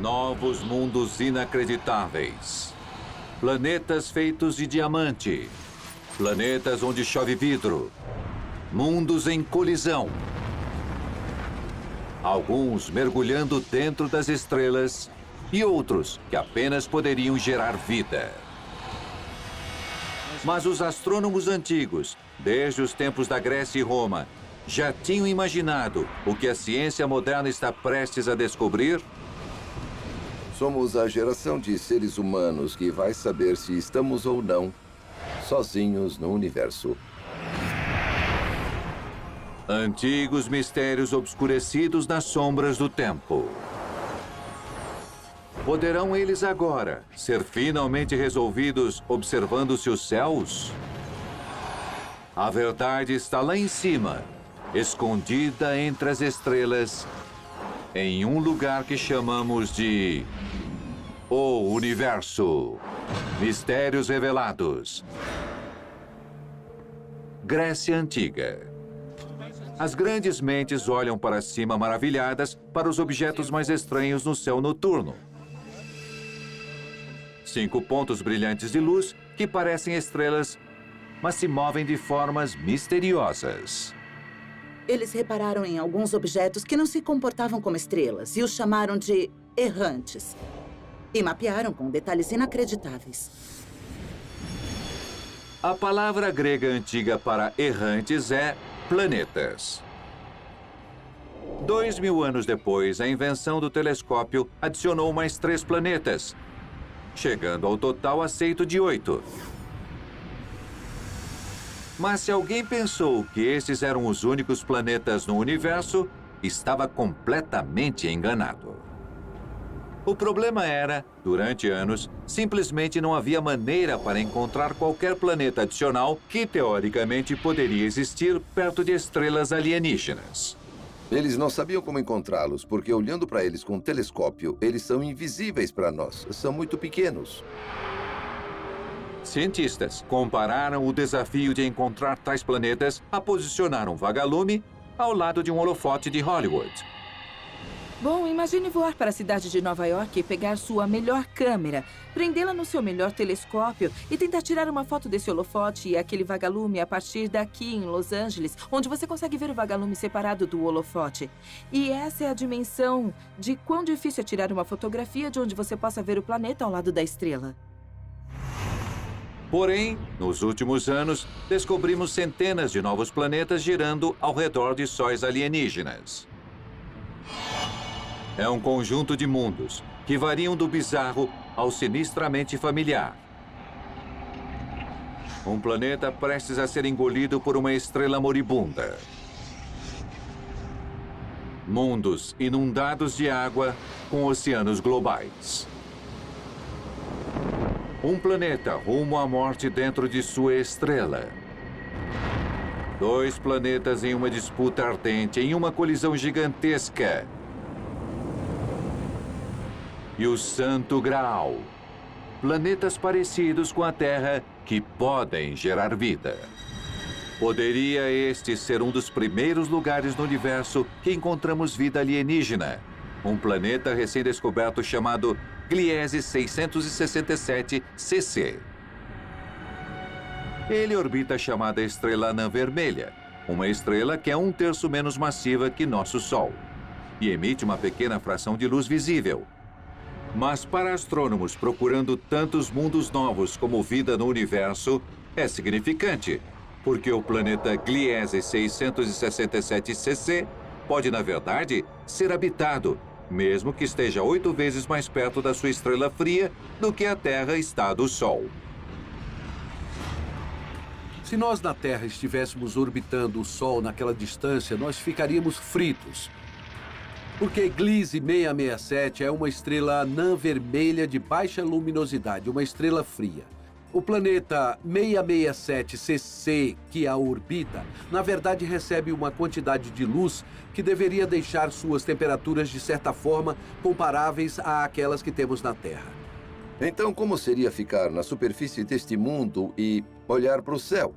Novos mundos inacreditáveis. Planetas feitos de diamante. Planetas onde chove vidro. Mundos em colisão. Alguns mergulhando dentro das estrelas e outros que apenas poderiam gerar vida. Mas os astrônomos antigos, desde os tempos da Grécia e Roma, já tinham imaginado o que a ciência moderna está prestes a descobrir? Somos a geração de seres humanos que vai saber se estamos ou não sozinhos no universo. Antigos mistérios obscurecidos nas sombras do tempo. Poderão eles agora ser finalmente resolvidos observando-se os céus? A verdade está lá em cima, escondida entre as estrelas, em um lugar que chamamos de o Universo. Mistérios revelados. Grécia Antiga. As grandes mentes olham para cima maravilhadas para os objetos mais estranhos no céu noturno. 5 pontos brilhantes de luz que parecem estrelas, mas se movem de formas misteriosas. Eles repararam em alguns objetos que não se comportavam como estrelas e os chamaram de errantes. E mapearam com detalhes inacreditáveis. A palavra grega antiga para errantes é planetas. 2000 anos depois, a invenção do telescópio adicionou mais 3 planetas, chegando ao total aceito de 8. Mas se alguém pensou que esses eram os únicos planetas no universo, estava completamente enganado. O problema era, durante anos, simplesmente não havia maneira para encontrar qualquer planeta adicional que, teoricamente, poderia existir perto de estrelas alienígenas. Eles não sabiam como encontrá-los, porque olhando para eles com um telescópio, eles são invisíveis para nós. São muito pequenos. Cientistas compararam o desafio de encontrar tais planetas a posicionar um vagalume ao lado de um holofote de Hollywood. Bom, imagine voar para a cidade de Nova York e pegar sua melhor câmera, prendê-la no seu melhor telescópio e tentar tirar uma foto desse holofote e aquele vagalume a partir daqui em Los Angeles, onde você consegue ver o vagalume separado do holofote. E essa é a dimensão de quão difícil é tirar uma fotografia de onde você possa ver o planeta ao lado da estrela. Porém, nos últimos anos, descobrimos centenas de novos planetas girando ao redor de sóis alienígenas. É um conjunto de mundos que variam do bizarro ao sinistramente familiar. Um planeta prestes a ser engolido por uma estrela moribunda. Mundos inundados de água com oceanos globais. Um planeta rumo à morte dentro de sua estrela. 2 planetas em uma disputa ardente, em uma colisão gigantesca. E o Santo Graal. Planetas parecidos com a Terra que podem gerar vida. Poderia este ser um dos primeiros lugares no universo que encontramos vida alienígena. Um planeta recém-descoberto chamado Gliese 667 CC. Ele orbita a chamada estrela anã vermelha, uma estrela que é 1/3 menos massiva que nosso Sol, e emite uma pequena fração de luz visível. Mas para astrônomos procurando tantos mundos novos como vida no universo, é significante, porque o planeta Gliese 667 CC pode, na verdade, ser habitado, mesmo que esteja 8 vezes mais perto da sua estrela fria do que a Terra está do Sol. Se nós na Terra estivéssemos orbitando o Sol naquela distância, nós ficaríamos fritos. Porque Gliese 667 é uma estrela anã vermelha de baixa luminosidade, uma estrela fria. O planeta 667 CC, que a orbita, na verdade recebe uma quantidade de luz que deveria deixar suas temperaturas, de certa forma, comparáveis àquelas que temos na Terra. Então, como seria ficar na superfície deste mundo e olhar para o céu?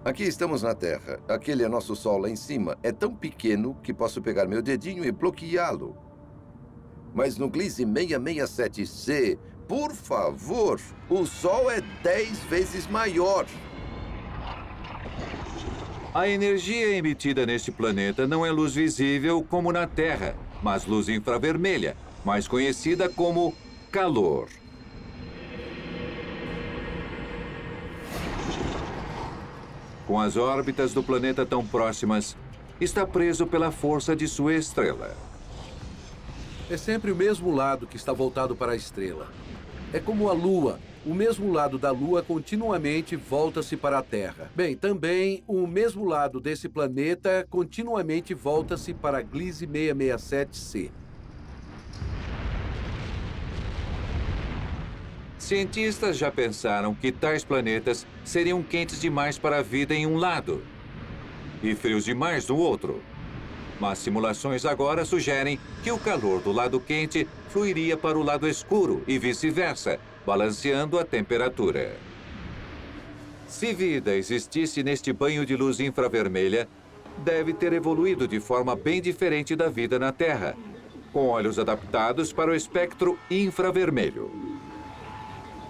Aqui estamos na Terra. Aquele é nosso Sol lá em cima. É tão pequeno que posso pegar meu dedinho e bloqueá-lo. Mas no Gliese 667c, por favor, o Sol é 10 vezes maior. A energia emitida neste planeta não é luz visível como na Terra, mas luz infravermelha, mais conhecida como calor. Com as órbitas do planeta tão próximas, está preso pela força de sua estrela. É sempre o mesmo lado que está voltado para a estrela. É como a Lua. O mesmo lado da Lua continuamente volta-se para a Terra. Bem, também o mesmo lado desse planeta continuamente volta-se para Gliese 667c. Cientistas já pensaram que tais planetas seriam quentes demais para a vida em um lado e frios demais no outro. Mas simulações agora sugerem que o calor do lado quente fluiria para o lado escuro e vice-versa, balanceando a temperatura. Se vida existisse neste banho de luz infravermelha, deve ter evoluído de forma bem diferente da vida na Terra, com olhos adaptados para o espectro infravermelho.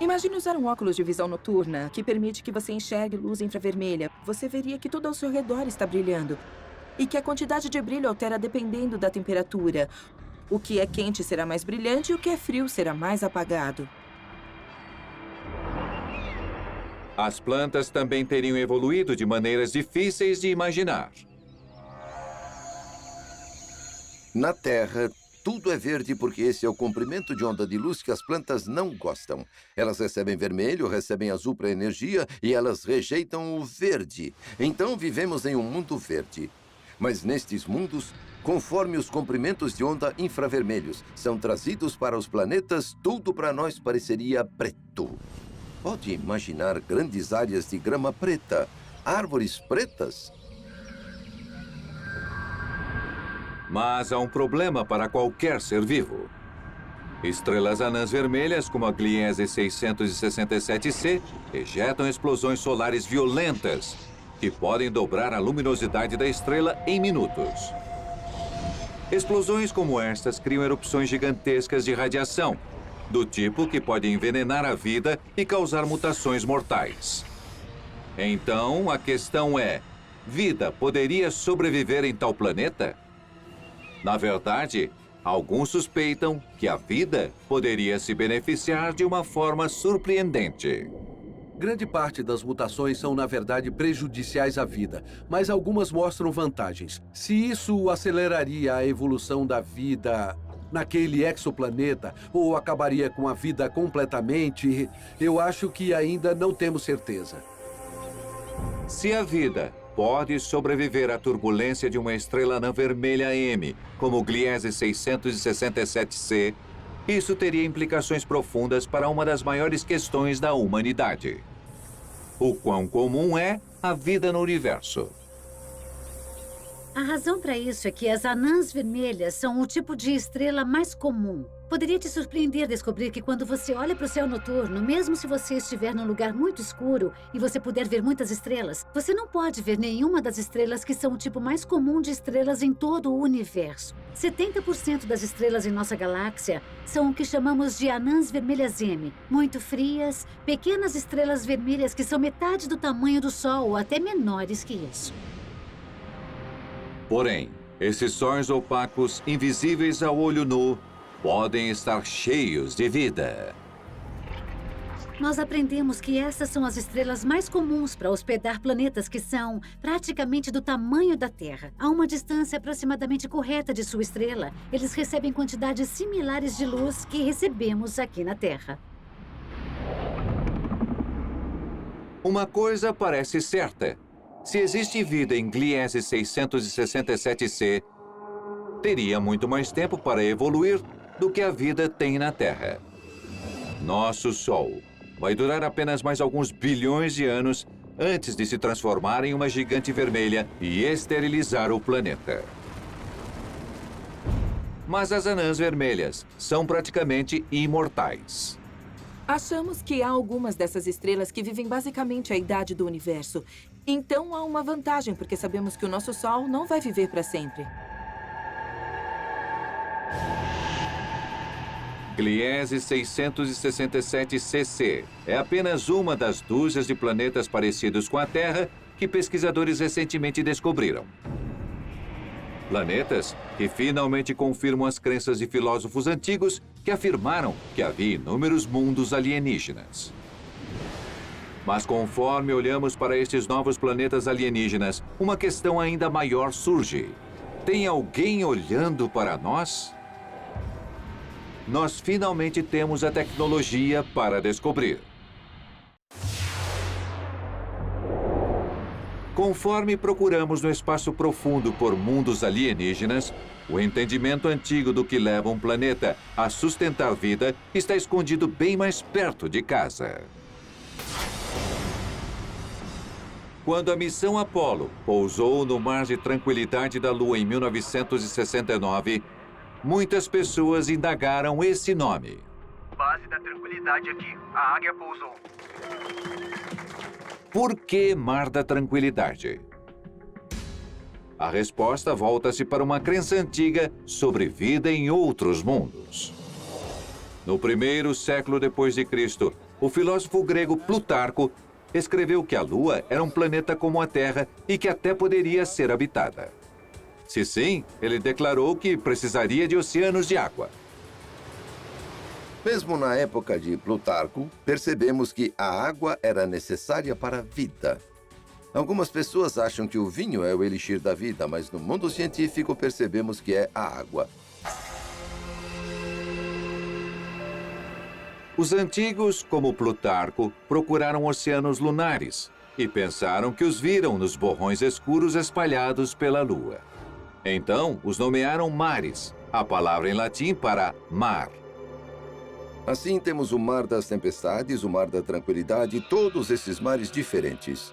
Imagine usar um óculos de visão noturna que permite que você enxergue luz infravermelha. Você veria que tudo ao seu redor está brilhando e que a quantidade de brilho altera dependendo da temperatura. O que é quente será mais brilhante e o que é frio será mais apagado. As plantas também teriam evoluído de maneiras difíceis de imaginar. Na Terra, tudo é verde porque esse é o comprimento de onda de luz que as plantas não gostam. Elas recebem vermelho, recebem azul para energia e elas rejeitam o verde. Então vivemos em um mundo verde. Mas nestes mundos, conforme os comprimentos de onda infravermelhos são trazidos para os planetas, tudo para nós pareceria preto. Pode imaginar grandes áreas de grama preta, árvores pretas. Mas há um problema para qualquer ser vivo. Estrelas anãs vermelhas, como a Gliese 667c, ejetam explosões solares violentas, que podem dobrar a luminosidade da estrela em minutos. Explosões como estas criam erupções gigantescas de radiação, do tipo que pode envenenar a vida e causar mutações mortais. Então, a questão é: vida poderia sobreviver em tal planeta? Na verdade, alguns suspeitam que a vida poderia se beneficiar de uma forma surpreendente. Grande parte das mutações são, na verdade, prejudiciais à vida, mas algumas mostram vantagens. Se isso aceleraria a evolução da vida naquele exoplaneta ou acabaria com a vida completamente, eu acho que ainda não temos certeza. Se a vida pode sobreviver à turbulência de uma estrela anã vermelha M, como o Gliese 667c, isso teria implicações profundas para uma das maiores questões da humanidade: o quão comum é a vida no universo. A razão para isso é que as anãs vermelhas são o tipo de estrela mais comum. Poderia te surpreender descobrir que quando você olha para o céu noturno, mesmo se você estiver num lugar muito escuro e você puder ver muitas estrelas, você não pode ver nenhuma das estrelas que são o tipo mais comum de estrelas em todo o universo. 70% das estrelas em nossa galáxia são o que chamamos de anãs vermelhas M, muito frias, pequenas estrelas vermelhas que são metade do tamanho do Sol ou até menores que isso. Porém, esses sóis opacos, invisíveis ao olho nu, podem estar cheios de vida. Nós aprendemos que essas são as estrelas mais comuns para hospedar planetas que são praticamente do tamanho da Terra. A uma distância aproximadamente correta de sua estrela, eles recebem quantidades similares de luz que recebemos aqui na Terra. Uma coisa parece certa: se existe vida em Gliese 667c, teria muito mais tempo para evoluir do que a vida tem na Terra. Nosso Sol vai durar apenas mais alguns bilhões de anos antes de se transformar em uma gigante vermelha e esterilizar o planeta. Mas as anãs vermelhas são praticamente imortais. Achamos que há algumas dessas estrelas que vivem basicamente a idade do universo. Então há uma vantagem, porque sabemos que o nosso Sol não vai viver para sempre. Gliese 667 cc é apenas uma das dúzias de planetas parecidos com a Terra que pesquisadores recentemente descobriram. Planetas que finalmente confirmam as crenças de filósofos antigos que afirmaram que havia inúmeros mundos alienígenas. Mas conforme olhamos para estes novos planetas alienígenas, uma questão ainda maior surge. Tem alguém olhando para nós? Nós finalmente temos a tecnologia para descobrir. Conforme procuramos no espaço profundo por mundos alienígenas, o entendimento antigo do que leva um planeta a sustentar vida está escondido bem mais perto de casa. Quando a missão Apollo pousou no mar de tranquilidade da Lua em 1969, muitas pessoas indagaram esse nome. Base da tranquilidade aqui. A águia pousou. Por que Mar da Tranquilidade? A resposta volta-se para uma crença antiga sobre vida em outros mundos. No primeiro século depois de Cristo, o filósofo grego Plutarco escreveu que a Lua era um planeta como a Terra e que até poderia ser habitada. Se sim, ele declarou que precisaria de oceanos de água. Mesmo na época de Plutarco, percebemos que a água era necessária para a vida. Algumas pessoas acham que o vinho é o elixir da vida, mas no mundo científico percebemos que é a água. Os antigos, como Plutarco, procuraram oceanos lunares e pensaram que os viram nos borrões escuros espalhados pela Lua. Então, os nomearam mares, a palavra em latim para mar. Assim, temos o Mar das Tempestades, o Mar da Tranquilidade e todos esses mares diferentes.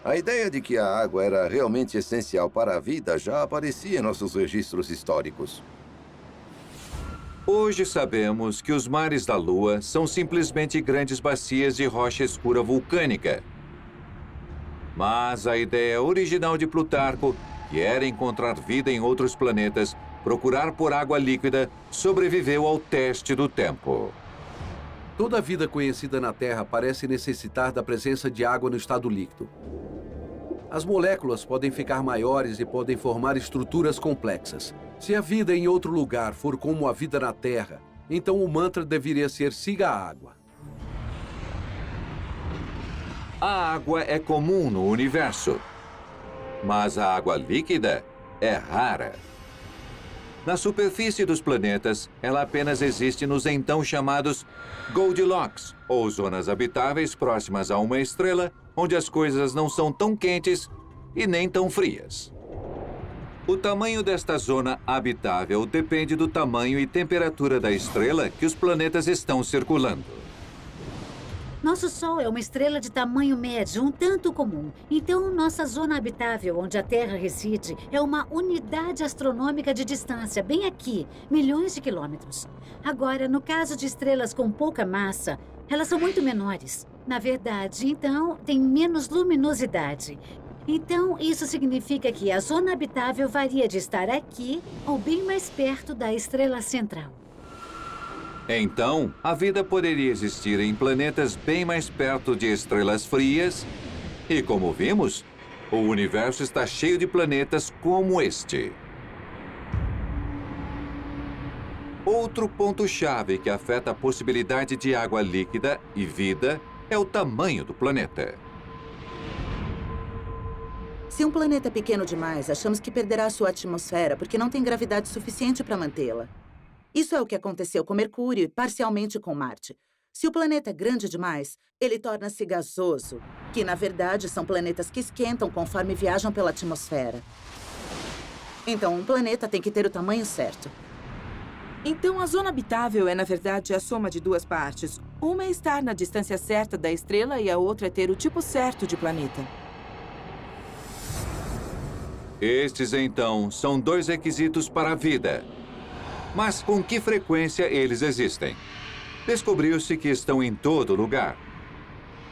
A ideia de que a água era realmente essencial para a vida já aparecia em nossos registros históricos. Hoje sabemos que os mares da Lua são simplesmente grandes bacias de rocha escura vulcânica. Mas a ideia original de Plutarco, que era encontrar vida em outros planetas, procurar por água líquida, sobreviveu ao teste do tempo. Toda a vida conhecida na Terra parece necessitar da presença de água no estado líquido. As moléculas podem ficar maiores e podem formar estruturas complexas. Se a vida em outro lugar for como a vida na Terra, então o mantra deveria ser siga a água. A água é comum no universo, mas a água líquida é rara. Na superfície dos planetas, ela apenas existe nos então chamados Goldilocks, ou zonas habitáveis próximas a uma estrela, onde as coisas não são tão quentes e nem tão frias. O tamanho desta zona habitável depende do tamanho e temperatura da estrela que os planetas estão circulando. Nosso Sol é uma estrela de tamanho médio, um tanto comum. Então, nossa zona habitável, onde a Terra reside, é uma unidade astronômica de distância, bem aqui, milhões de quilômetros. Agora, no caso de estrelas com pouca massa, elas são muito menores. Na verdade, então, tem menos luminosidade. Então, isso significa que a zona habitável varia de estar aqui ou bem mais perto da estrela central. Então, a vida poderia existir em planetas bem mais perto de estrelas frias. E como vimos, o universo está cheio de planetas como este. Outro ponto-chave que afeta a possibilidade de água líquida e vida é o tamanho do planeta. Se um planeta é pequeno demais, achamos que perderá sua atmosfera porque não tem gravidade suficiente para mantê-la. Isso é o que aconteceu com Mercúrio e parcialmente com Marte. Se o planeta é grande demais, ele torna-se gasoso, que na verdade são planetas que esquentam conforme viajam pela atmosfera. Então, um planeta tem que ter o tamanho certo. Então, a zona habitável é, na verdade, a soma de duas partes. Uma é estar na distância certa da estrela e a outra é ter o tipo certo de planeta. Estes, então, são dois requisitos para a vida. Mas com que frequência eles existem? Descobriu-se que estão em todo lugar,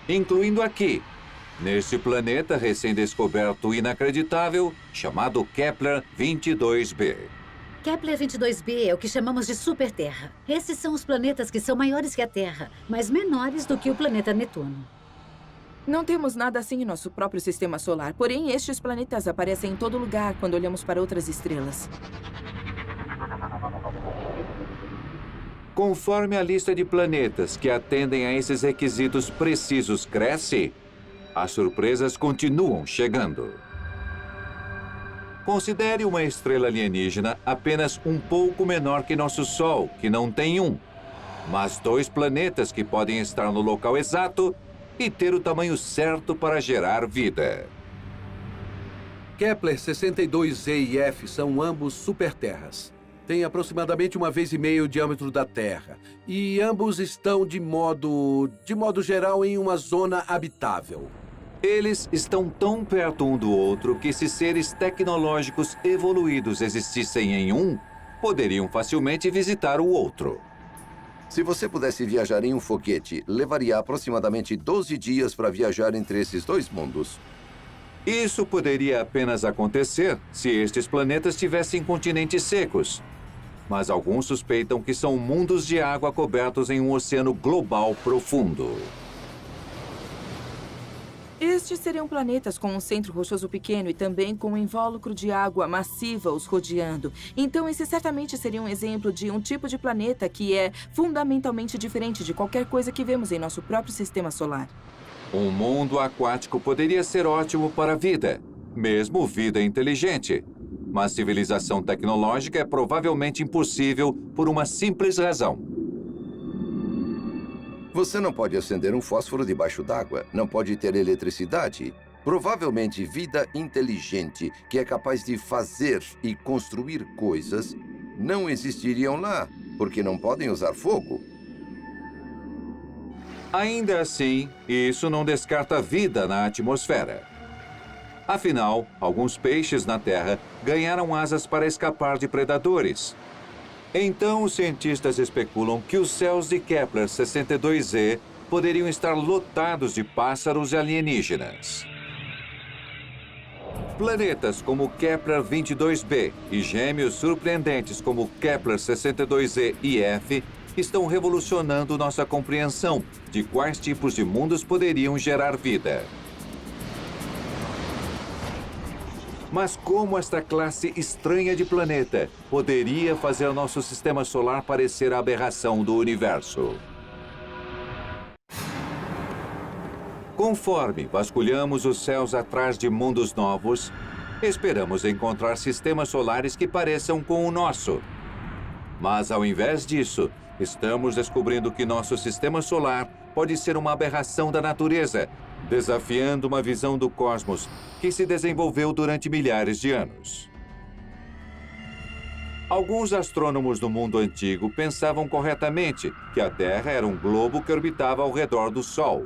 incluindo aqui, neste planeta recém-descoberto inacreditável chamado Kepler 22b. Kepler 22b é o que chamamos de superterra. Esses são os planetas que são maiores que a Terra, mas menores do que o planeta Netuno. Não temos nada assim em nosso próprio sistema solar, porém estes planetas aparecem em todo lugar quando olhamos para outras estrelas. Conforme a lista de planetas que atendem a esses requisitos precisos cresce, as surpresas continuam chegando. Considere uma estrela alienígena apenas um pouco menor que nosso Sol, que não tem um, mas 2 planetas que podem estar no local exato e ter o tamanho certo para gerar vida. Kepler 62e e F são ambos superterras. Têm aproximadamente 1,5 vezes o diâmetro da Terra. E ambos estão, de modo geral, em uma zona habitável. Eles estão tão perto um do outro que, se seres tecnológicos evoluídos existissem em um, poderiam facilmente visitar o outro. Se você pudesse viajar em um foguete, levaria aproximadamente 12 dias para viajar entre esses 2 mundos. Isso poderia apenas acontecer se estes planetas tivessem continentes secos. Mas alguns suspeitam que são mundos de água cobertos em um oceano global profundo. Estes seriam planetas com um centro rochoso pequeno e também com um invólucro de água massiva os rodeando. Então, esse certamente seria um exemplo de um tipo de planeta que é fundamentalmente diferente de qualquer coisa que vemos em nosso próprio sistema solar. Um mundo aquático poderia ser ótimo para a vida, mesmo vida inteligente. Mas civilização tecnológica é provavelmente impossível por uma simples razão. Você não pode acender um fósforo debaixo d'água, não pode ter eletricidade. Provavelmente vida inteligente, que é capaz de fazer e construir coisas, não existiriam lá, porque não podem usar fogo. Ainda assim, isso não descarta vida na atmosfera. Afinal, alguns peixes na Terra ganharam asas para escapar de predadores. Então, os cientistas especulam que os céus de Kepler 62e poderiam estar lotados de pássaros alienígenas. Planetas como Kepler 22b e gêmeos surpreendentes como Kepler 62e e F estão revolucionando nossa compreensão de quais tipos de mundos poderiam gerar vida. Mas como esta classe estranha de planeta poderia fazer nosso sistema solar parecer a aberração do universo? Conforme vasculhamos os céus atrás de mundos novos, esperamos encontrar sistemas solares que pareçam com o nosso. Mas, ao invés disso, estamos descobrindo que nosso sistema solar pode ser uma aberração da natureza, desafiando uma visão do cosmos que se desenvolveu durante milhares de anos. Alguns astrônomos do mundo antigo pensavam corretamente que a Terra era um globo que orbitava ao redor do Sol.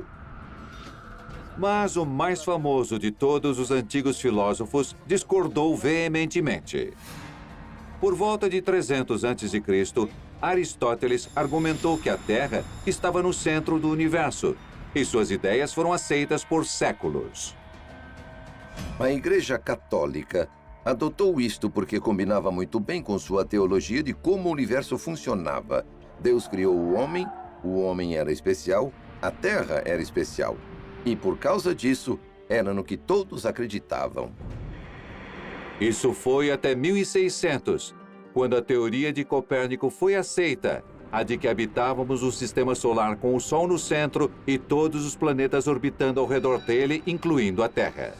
Mas o mais famoso de todos os antigos filósofos discordou veementemente. Por volta de 300 a.C., Aristóteles argumentou que a Terra estava no centro do universo, e suas ideias foram aceitas por séculos. A Igreja Católica adotou isto porque combinava muito bem com sua teologia de como o universo funcionava. Deus criou o homem era especial, a Terra era especial. E por causa disso, era no que todos acreditavam. Isso foi até 1600, quando a teoria de Copérnico foi aceita, a de que habitávamos o sistema solar com o Sol no centro e todos os planetas orbitando ao redor dele, incluindo a Terra.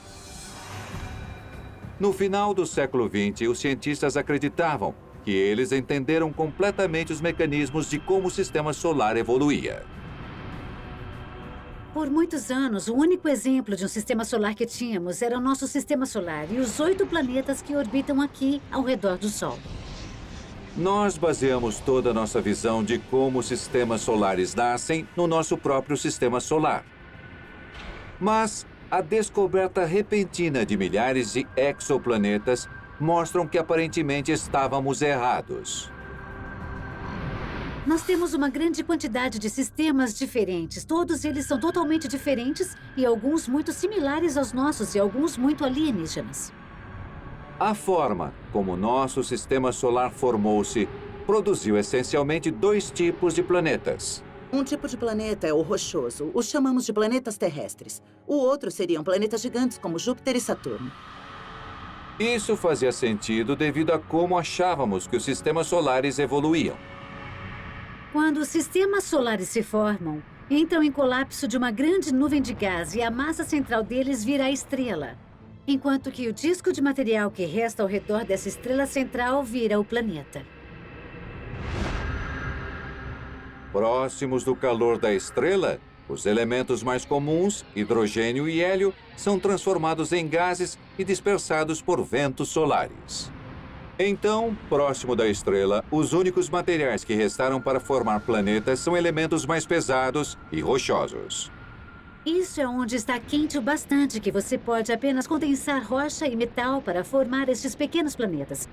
No final do século XX, os cientistas acreditavam que eles entenderam completamente os mecanismos de como o sistema solar evoluía. Por muitos anos, o único exemplo de um sistema solar que tínhamos era o nosso sistema solar e os 8 planetas que orbitam aqui ao redor do Sol. Nós baseamos toda a nossa visão de como os sistemas solares nascem no nosso próprio sistema solar. Mas a descoberta repentina de milhares de exoplanetas mostram que aparentemente estávamos errados. Nós temos uma grande quantidade de sistemas diferentes. Todos eles são totalmente diferentes e alguns muito similares aos nossos e alguns muito alienígenas. A forma como nosso sistema solar formou-se produziu essencialmente 2 tipos de planetas. Um tipo de planeta é o rochoso. Os chamamos de planetas terrestres. O outro seriam planetas gigantes como Júpiter e Saturno. Isso fazia sentido devido a como achávamos que os sistemas solares evoluíam. Quando os sistemas solares se formam, entram em colapso de uma grande nuvem de gás e a massa central deles vira a estrela, enquanto que o disco de material que resta ao redor dessa estrela central vira o planeta. Próximos do calor da estrela, os elementos mais comuns, hidrogênio e hélio, são transformados em gases e dispersados por ventos solares. Então, próximo da estrela, os únicos materiais que restaram para formar planetas são elementos mais pesados e rochosos. Isso é onde está quente o bastante que você pode apenas condensar rocha e metal para formar estes pequenos planetas.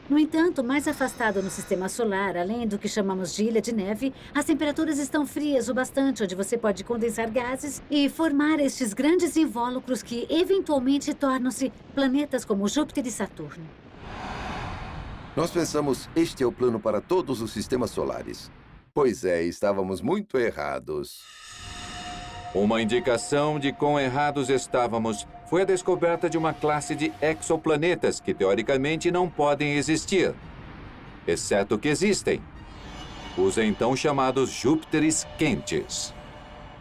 No entanto, mais afastado no sistema solar, além do que chamamos de ilha de neve, as temperaturas estão frias o bastante onde você pode condensar gases e formar estes grandes invólucros que eventualmente tornam-se planetas como Júpiter e Saturno. Nós pensamos, este é o plano para todos os sistemas solares. Pois é, estávamos muito errados. Uma indicação de quão errados estávamos foi a descoberta de uma classe de exoplanetas que, teoricamente, não podem existir. Exceto que existem. Os então chamados Júpiteres quentes.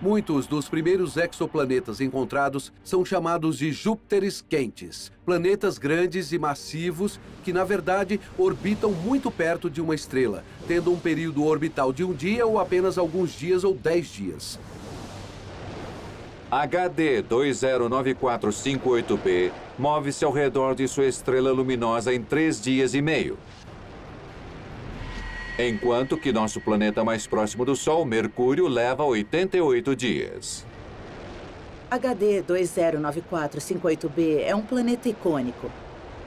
Muitos dos primeiros exoplanetas encontrados são chamados de Júpiteres quentes, planetas grandes e massivos que, na verdade, orbitam muito perto de uma estrela, tendo um período orbital de um dia ou apenas alguns dias ou 10 dias. HD 209458b move-se ao redor de sua estrela luminosa em 3 dias e meio. Enquanto que nosso planeta mais próximo do Sol, Mercúrio, leva 88 dias. HD 209458b é um planeta icônico.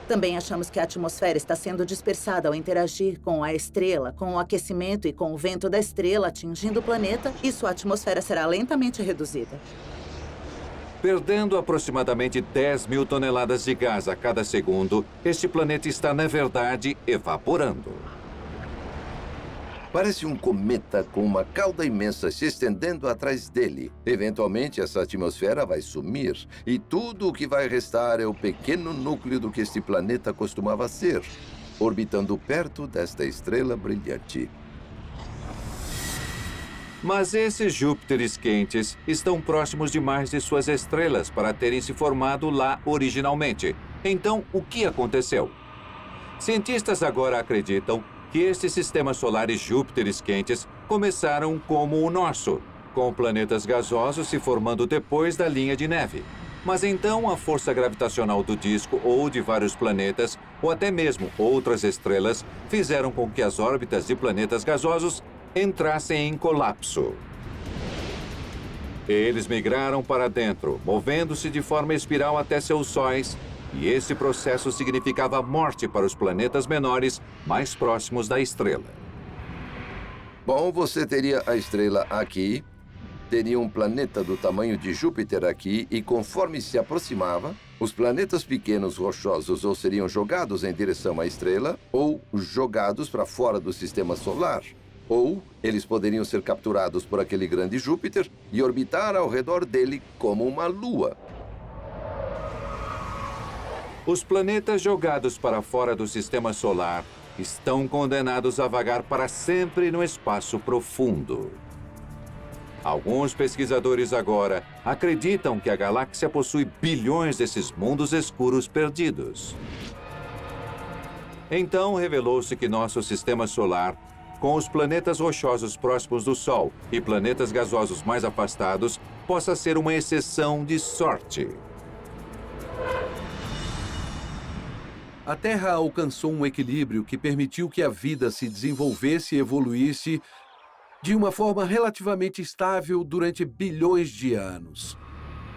Também achamos que a atmosfera está sendo dispersada ao interagir com a estrela, com o aquecimento e com o vento da estrela atingindo o planeta, e sua atmosfera será lentamente reduzida. Perdendo aproximadamente 10 mil toneladas de gás a cada segundo, este planeta está, na verdade, evaporando. Parece um cometa com uma cauda imensa se estendendo atrás dele. Eventualmente, essa atmosfera vai sumir e tudo o que vai restar é o pequeno núcleo do que este planeta costumava ser, orbitando perto desta estrela brilhante. Mas esses Júpiteres quentes estão próximos demais de suas estrelas para terem se formado lá originalmente. Então, o que aconteceu? Cientistas agora acreditam que estes sistemas solares Júpiteres quentes começaram como o nosso, com planetas gasosos se formando depois da linha de neve. Mas então a força gravitacional do disco ou de vários planetas, ou até mesmo outras estrelas, fizeram com que as órbitas de planetas gasosos entrassem em colapso. Eles migraram para dentro, movendo-se de forma espiral até seus sóis, e esse processo significava morte para os planetas menores mais próximos da estrela. Bom, você teria a estrela aqui, teria um planeta do tamanho de Júpiter aqui, e conforme se aproximava, os planetas pequenos rochosos ou seriam jogados em direção à estrela, ou jogados para fora do sistema solar. Ou eles poderiam ser capturados por aquele grande Júpiter e orbitar ao redor dele como uma lua. Os planetas jogados para fora do sistema solar estão condenados a vagar para sempre no espaço profundo. Alguns pesquisadores agora acreditam que a galáxia possui bilhões desses mundos escuros perdidos. Então, revelou-se que nosso sistema solar, com os planetas rochosos próximos do Sol e planetas gasosos mais afastados, possa ser uma exceção de sorte. A Terra alcançou um equilíbrio que permitiu que a vida se desenvolvesse e evoluísse de uma forma relativamente estável durante bilhões de anos.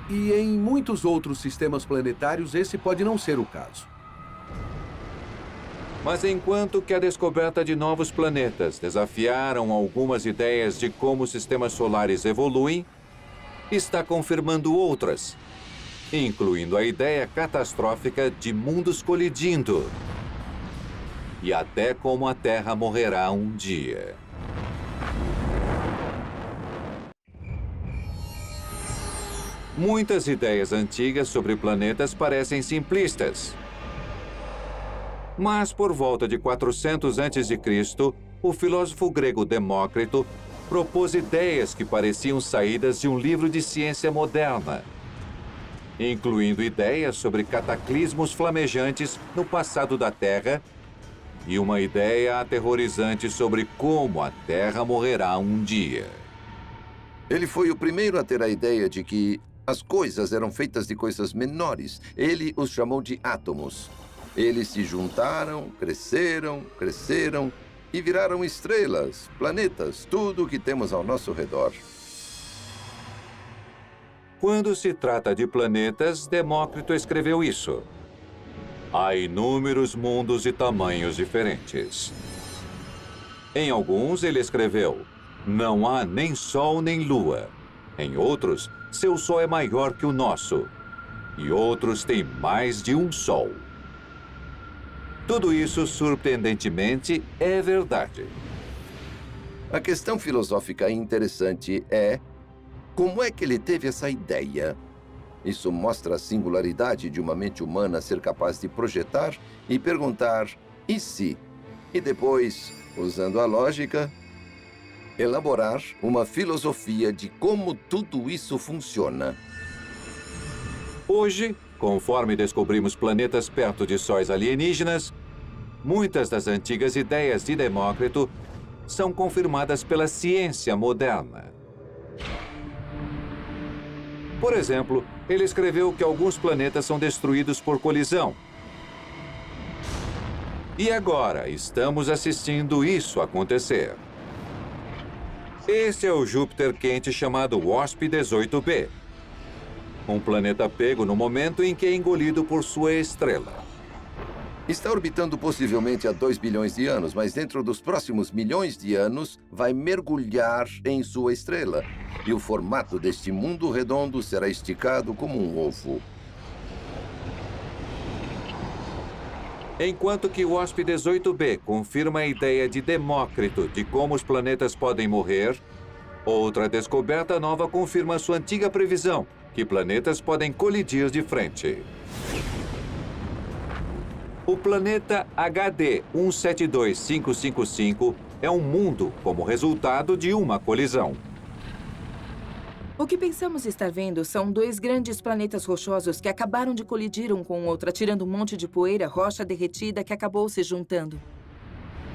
E em muitos outros sistemas planetários, esse pode não ser o caso. Mas enquanto que a descoberta de novos planetas desafiaram algumas ideias de como os sistemas solares evoluem, está confirmando outras. incluindo a ideia catastrófica de mundos colidindo e até como a Terra morrerá um dia. Muitas ideias antigas sobre planetas parecem simplistas. Mas por volta de 400 a.C., o filósofo grego Demócrito propôs ideias que pareciam saídas de um livro de ciência moderna, incluindo ideias sobre cataclismos flamejantes no passado da Terra e uma ideia aterrorizante sobre como a Terra morrerá um dia. Ele foi o primeiro a ter a ideia de que as coisas eram feitas de coisas menores. Ele os chamou de átomos. Eles se juntaram, cresceram e viraram estrelas, planetas, tudo o que temos ao nosso redor. Quando se trata de planetas, Demócrito escreveu isso. Há inúmeros mundos e tamanhos diferentes. Em alguns, ele escreveu: não há nem Sol nem Lua. Em outros, seu Sol é maior que o nosso. E outros têm mais de um Sol. Tudo isso, surpreendentemente, é verdade. A questão filosófica interessante é: como é que ele teve essa ideia? Isso mostra a singularidade de uma mente humana ser capaz de projetar e perguntar, e se? E depois, usando a lógica, elaborar uma filosofia de como tudo isso funciona. Hoje, conforme descobrimos planetas perto de sóis alienígenas, muitas das antigas ideias de Demócrito são confirmadas pela ciência moderna. Por exemplo, ele escreveu que alguns planetas são destruídos por colisão. E agora estamos assistindo isso acontecer. Esse é o Júpiter quente chamado WASP-18b. Um planeta pego no momento em que é engolido por sua estrela. Está orbitando possivelmente há 2 bilhões de anos, mas dentro dos próximos milhões de anos vai mergulhar em sua estrela. E o formato deste mundo redondo será esticado como um ovo. Enquanto que o WASP-18b confirma a ideia de Demócrito de como os planetas podem morrer, outra descoberta nova confirma sua antiga previsão, que planetas podem colidir de frente. O planeta HD 172555 é um mundo como resultado de uma colisão. O que pensamos estar vendo são 2 grandes planetas rochosos que acabaram de colidir um com o outro, atirando um monte de poeira, rocha derretida que acabou se juntando.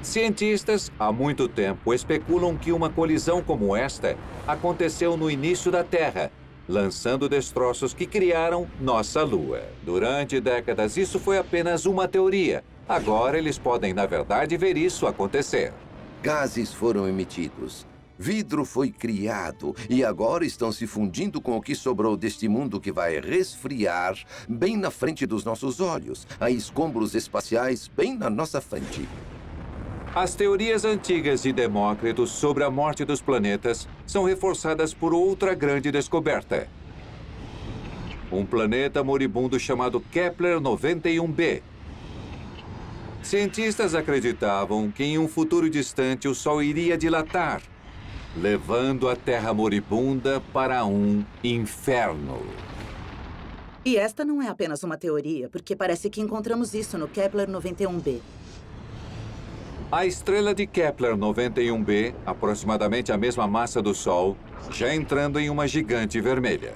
Cientistas, há muito tempo, especulam que uma colisão como esta aconteceu no início da Terra, lançando destroços que criaram nossa Lua. Durante décadas, isso foi apenas uma teoria. Agora, eles podem, na verdade, ver isso acontecer. Gases foram emitidos. Vidro foi criado e agora estão se fundindo com o que sobrou deste mundo que vai resfriar bem na frente dos nossos olhos. Há escombros espaciais bem na nossa frente. As teorias antigas de Demócrito sobre a morte dos planetas são reforçadas por outra grande descoberta. Um planeta moribundo chamado Kepler-91b. Cientistas acreditavam que em um futuro distante o Sol iria dilatar, levando a Terra moribunda para um inferno. E esta não é apenas uma teoria, porque parece que encontramos isso no Kepler-91b. A estrela de Kepler-91b, aproximadamente a mesma massa do Sol, já entrando em uma gigante vermelha.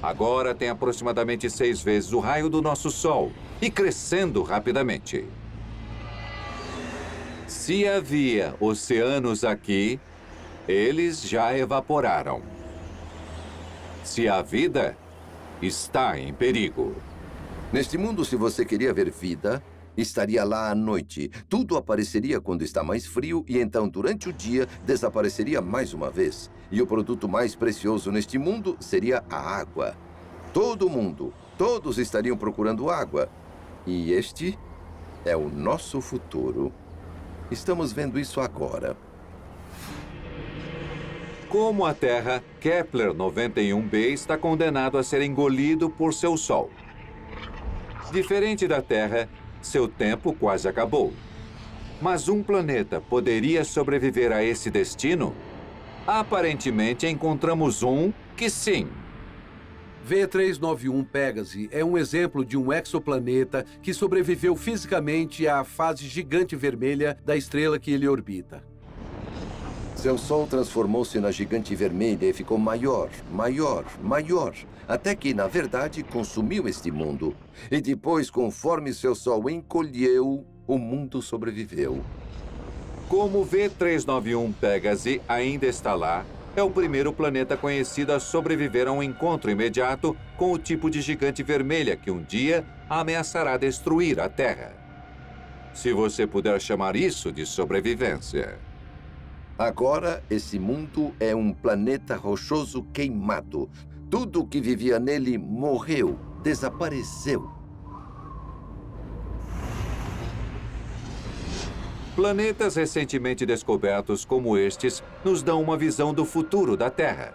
Agora tem aproximadamente 6 vezes o raio do nosso Sol e crescendo rapidamente. Se havia oceanos aqui, eles já evaporaram. Se há vida, está em perigo. Neste mundo, se você queria ver vida, estaria lá à noite. Tudo apareceria quando está mais frio e então, durante o dia, desapareceria mais uma vez. E o produto mais precioso neste mundo seria a água. Todo mundo, todos estariam procurando água. E este é o nosso futuro. Estamos vendo isso agora. Como a Terra, Kepler 91b está condenado a ser engolido por seu Sol. Diferente da Terra, seu tempo quase acabou. Mas um planeta poderia sobreviver a esse destino? Aparentemente, encontramos um que sim. V391 Pégase é um exemplo de um exoplaneta que sobreviveu fisicamente à fase gigante vermelha da estrela que ele orbita. Seu Sol transformou-se na gigante vermelha e ficou maior, maior, maior, até que, na verdade, consumiu este mundo. E depois, conforme seu Sol encolheu, o mundo sobreviveu. Como V391 Pégase ainda está lá, é o primeiro planeta conhecido a sobreviver a um encontro imediato com o tipo de gigante vermelha que um dia ameaçará destruir a Terra. Se você puder chamar isso de sobrevivência. Agora, esse mundo é um planeta rochoso queimado. Tudo o que vivia nele morreu, desapareceu. Planetas recentemente descobertos como estes nos dão uma visão do futuro da Terra.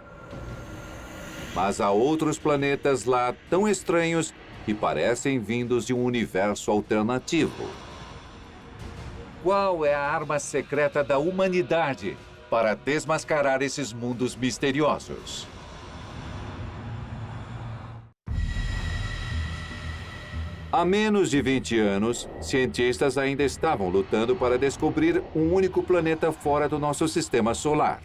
Mas há outros planetas lá tão estranhos que parecem vindos de um universo alternativo. Qual é a arma secreta da humanidade para desmascarar esses mundos misteriosos? Há menos de 20 anos, cientistas ainda estavam lutando para descobrir um único planeta fora do nosso sistema solar.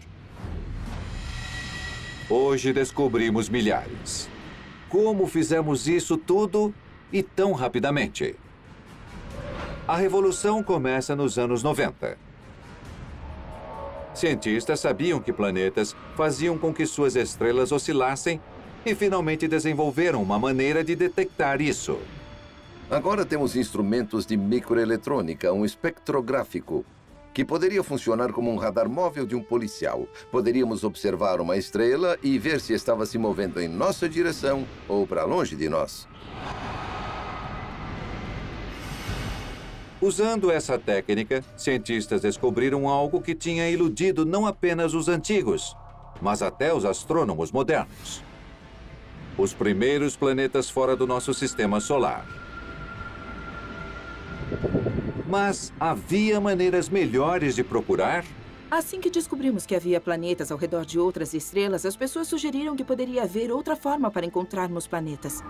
Hoje descobrimos milhares. Como fizemos isso tudo e tão rapidamente? A revolução começa nos anos 90. Cientistas sabiam que planetas faziam com que suas estrelas oscilassem e finalmente desenvolveram uma maneira de detectar isso. Agora temos instrumentos de microeletrônica, um espectrográfico, que poderia funcionar como um radar móvel de um policial. Poderíamos observar uma estrela e ver se estava se movendo em nossa direção ou para longe de nós. Usando essa técnica, cientistas descobriram algo que tinha iludido não apenas os antigos, mas até os astrônomos modernos. Os primeiros planetas fora do nosso sistema solar. Mas havia maneiras melhores de procurar? Assim que descobrimos que havia planetas ao redor de outras estrelas, as pessoas sugeriram que poderia haver outra forma para encontrarmos planetas.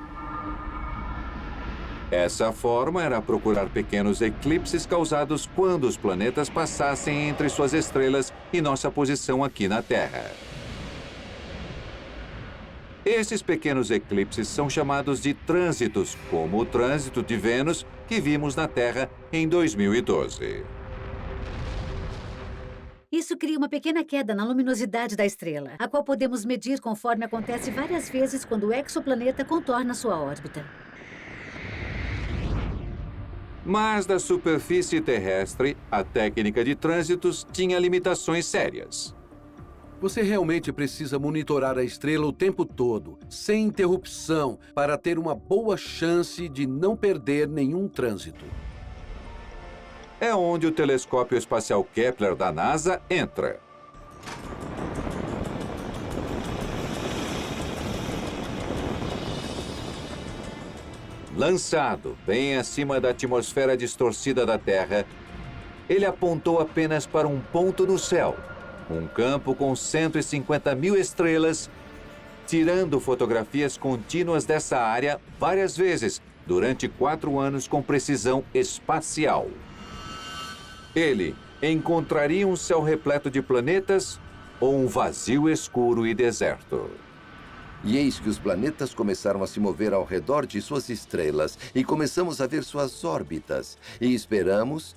Essa forma era procurar pequenos eclipses causados quando os planetas passassem entre suas estrelas e nossa posição aqui na Terra. Esses pequenos eclipses são chamados de trânsitos, como o trânsito de Vênus que vimos na Terra em 2012. Isso cria uma pequena queda na luminosidade da estrela, a qual podemos medir conforme acontece várias vezes quando o exoplaneta contorna sua órbita. Mas da superfície terrestre, a técnica de trânsitos tinha limitações sérias. Você realmente precisa monitorar a estrela o tempo todo, sem interrupção, para ter uma boa chance de não perder nenhum trânsito. É onde o telescópio espacial Kepler da NASA entra. Lançado bem acima da atmosfera distorcida da Terra, ele apontou apenas para um ponto no céu, um campo com 150 mil estrelas, tirando fotografias contínuas dessa área várias vezes, durante 4 anos com precisão espacial. Ele encontraria um céu repleto de planetas ou um vazio escuro e deserto? E eis que os planetas começaram a se mover ao redor de suas estrelas e começamos a ver suas órbitas. E esperamos,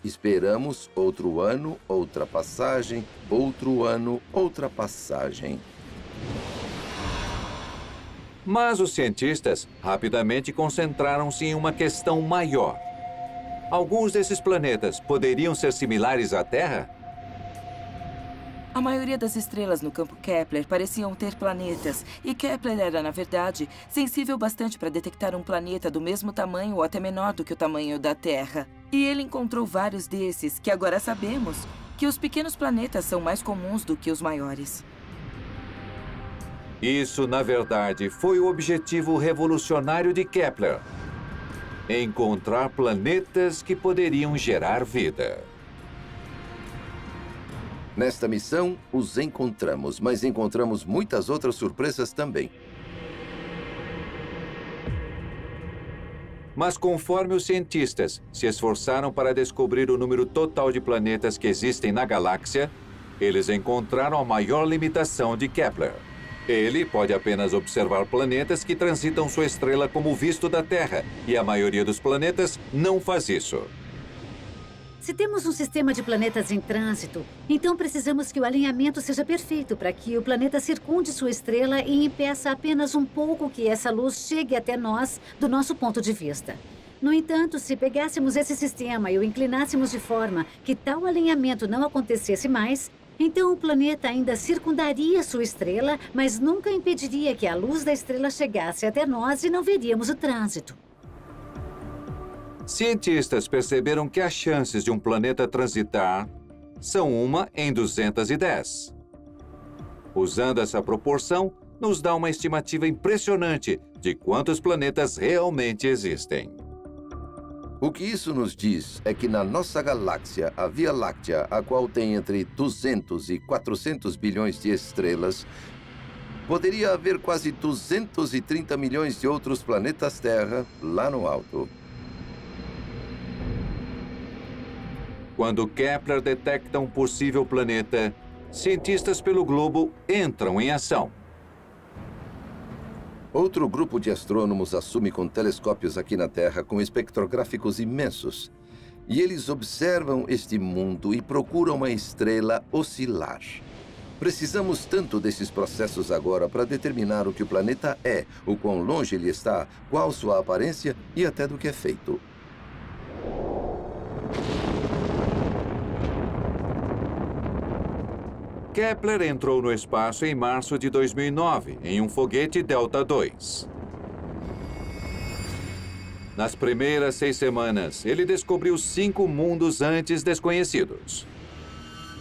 outro ano, outra passagem, outro ano, outra passagem. Mas os cientistas rapidamente concentraram-se em uma questão maior. Alguns desses planetas poderiam ser similares à Terra? A maioria das estrelas no campo Kepler pareciam ter planetas, e Kepler era, na verdade, sensível bastante para detectar um planeta do mesmo tamanho ou até menor do que o tamanho da Terra. E ele encontrou vários desses, que agora sabemos que os pequenos planetas são mais comuns do que os maiores. Isso, na verdade, foi o objetivo revolucionário de Kepler: encontrar planetas que poderiam gerar vida. Nesta missão, os encontramos, mas encontramos muitas outras surpresas também. Mas conforme os cientistas se esforçaram para descobrir o número total de planetas que existem na galáxia, eles encontraram a maior limitação de Kepler. Ele pode apenas observar planetas que transitam sua estrela como visto da Terra, e a maioria dos planetas não faz isso. Se temos um sistema de planetas em trânsito, então precisamos que o alinhamento seja perfeito para que o planeta circunde sua estrela e impeça apenas um pouco que essa luz chegue até nós do nosso ponto de vista. No entanto, se pegássemos esse sistema e o inclinássemos de forma que tal alinhamento não acontecesse mais, então o planeta ainda circundaria sua estrela, mas nunca impediria que a luz da estrela chegasse até nós e não veríamos o trânsito. Cientistas perceberam que as chances de um planeta transitar são 1 em 210. Usando essa proporção, nos dá uma estimativa impressionante de quantos planetas realmente existem. O que isso nos diz é que na nossa galáxia, a Via Láctea, a qual tem entre 200 e 400 bilhões de estrelas, poderia haver quase 230 milhões de outros planetas Terra lá no alto. Quando Kepler detecta um possível planeta, cientistas pelo globo entram em ação. Outro grupo de astrônomos assume com telescópios aqui na Terra com espectrográficos imensos. E eles observam este mundo e procuram uma estrela oscilar. Precisamos tanto desses processos agora para determinar o que o planeta é, o quão longe ele está, qual sua aparência e até do que é feito. Kepler entrou no espaço em março de 2009, em um foguete Delta II. Nas primeiras 6 semanas, ele descobriu 5 mundos antes desconhecidos.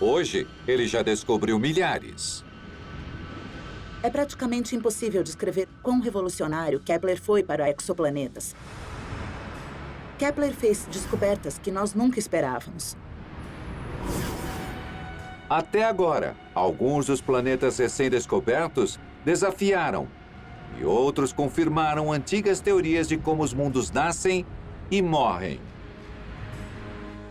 Hoje, ele já descobriu milhares. É praticamente impossível descrever quão revolucionário Kepler foi para exoplanetas. Kepler fez descobertas que nós nunca esperávamos. Até agora, alguns dos planetas recém-descobertos desafiaram e outros confirmaram antigas teorias de como os mundos nascem e morrem.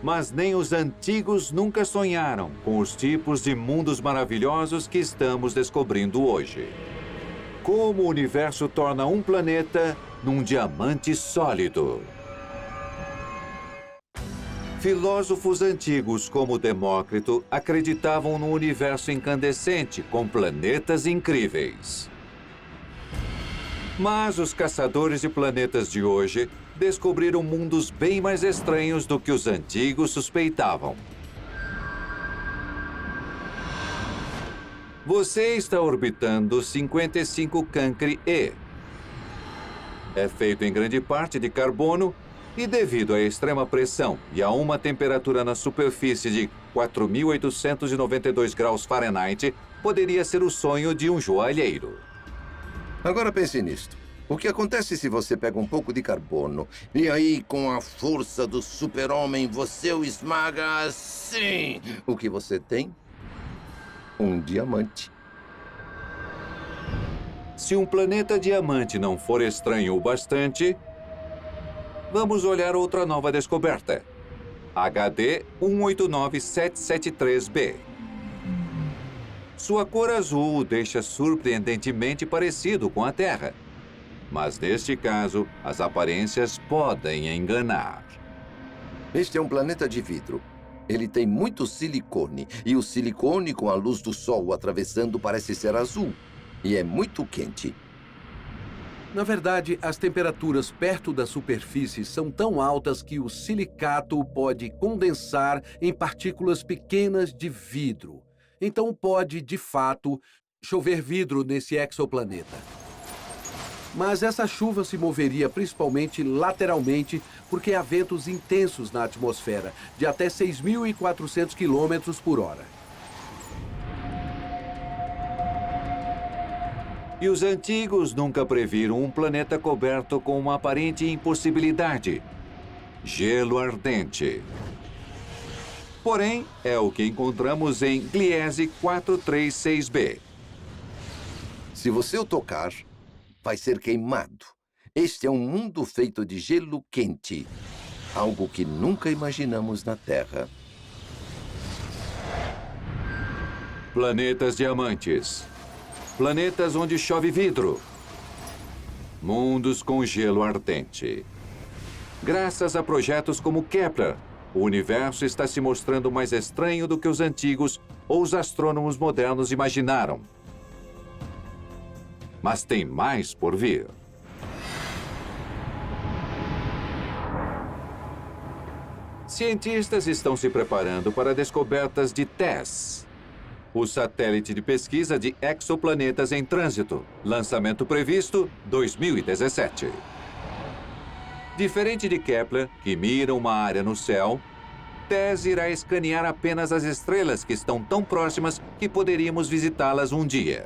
Mas nem os antigos nunca sonharam com os tipos de mundos maravilhosos que estamos descobrindo hoje. Como o universo torna um planeta num diamante sólido. Filósofos antigos como Demócrito acreditavam no universo incandescente com planetas incríveis. Mas os caçadores de planetas de hoje descobriram mundos bem mais estranhos do que os antigos suspeitavam. Você está orbitando 55 Cancri E. É feito em grande parte de carbono e, devido à extrema pressão e a uma temperatura na superfície de 4.892 graus Fahrenheit, poderia ser o sonho de um joalheiro. Agora pense nisto. O que acontece se você pega um pouco de carbono e aí, com a força do super-homem, você o esmaga assim? O que você tem? Um diamante. Se um planeta diamante não for estranho o bastante, vamos olhar outra nova descoberta. HD 189773b. Sua cor azul o deixa surpreendentemente parecido com a Terra. Mas, neste caso, as aparências podem enganar. Este é um planeta de vidro. Ele tem muito silicone. E o silicone, com a luz do Sol atravessando, parece ser azul. E é muito quente. Na verdade, as temperaturas perto da superfície são tão altas que o silicato pode condensar em partículas pequenas de vidro. Então pode, de fato, chover vidro nesse exoplaneta. Mas essa chuva se moveria principalmente lateralmente porque há ventos intensos na atmosfera, de até 6.400 km por hora. E os antigos nunca previram um planeta coberto com uma aparente impossibilidade: gelo ardente. Porém, é o que encontramos em Gliese 436b. Se você o tocar, vai ser queimado. Este é um mundo feito de gelo quente, algo que nunca imaginamos na Terra. Planetas diamantes. Planetas onde chove vidro. Mundos com gelo ardente. Graças a projetos como Kepler, o universo está se mostrando mais estranho do que os antigos ou os astrônomos modernos imaginaram. Mas tem mais por vir. Cientistas estão se preparando para descobertas de TESS, o satélite de pesquisa de exoplanetas em trânsito. Lançamento previsto 2017. Diferente de Kepler, que mira uma área no céu, TESS irá escanear apenas as estrelas que estão tão próximas que poderíamos visitá-las um dia.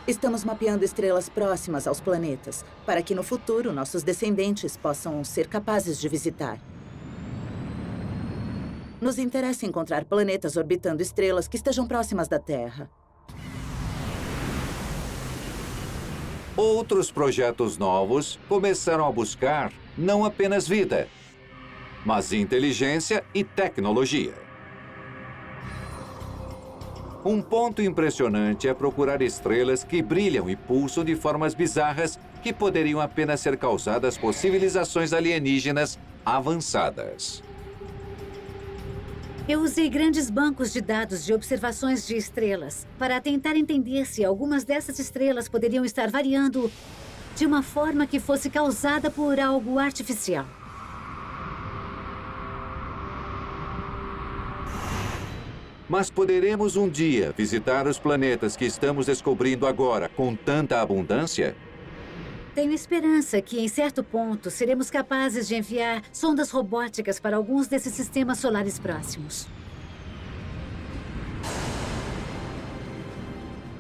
Estamos mapeando estrelas próximas aos planetas, para que no futuro nossos descendentes possam ser capazes de visitar. Nos interessa encontrar planetas orbitando estrelas que estejam próximas da Terra. Outros projetos novos começaram a buscar não apenas vida, mas inteligência e tecnologia. Um ponto impressionante é procurar estrelas que brilham e pulsam de formas bizarras que poderiam apenas ser causadas por civilizações alienígenas avançadas. Eu usei grandes bancos de dados de observações de estrelas para tentar entender se algumas dessas estrelas poderiam estar variando de uma forma que fosse causada por algo artificial. Mas poderemos um dia visitar os planetas que estamos descobrindo agora com tanta abundância? Tenho esperança que, em certo ponto, seremos capazes de enviar sondas robóticas para alguns desses sistemas solares próximos.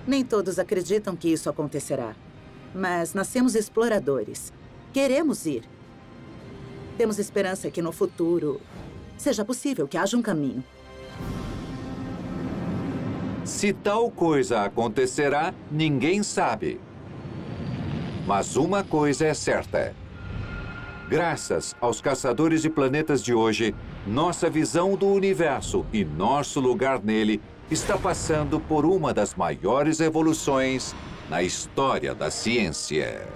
Nem todos acreditam que isso acontecerá. Mas nascemos exploradores. Queremos ir. Temos esperança que no futuro seja possível que haja um caminho. Se tal coisa acontecerá, ninguém sabe. Mas uma coisa é certa. Graças aos caçadores de planetas de hoje, nossa visão do universo e nosso lugar nele está passando por uma das maiores evoluções na história da ciência.